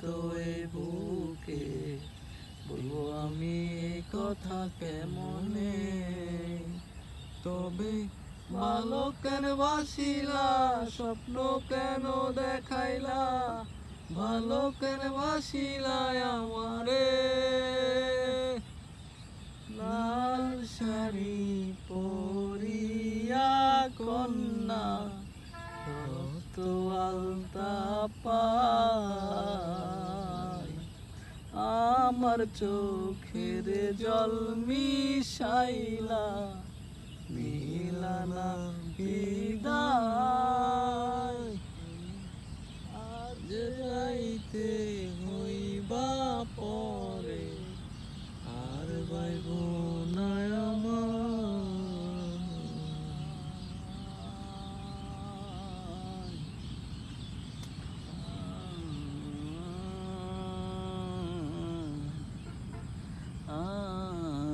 তো এ বুকে, বলবো আমি কথা কেমনে। তবে ভালো কেন বাসিলা, স্বপ্ন কেন দেখাইলা, ভালো কেন বাসিলা আমারে। লাল শাড়ি পরিয়া কন্যা, কত আলতা পায়, আমার চোখের জল মিশাইলা, মিলানা বিদায়। আজ রাইতে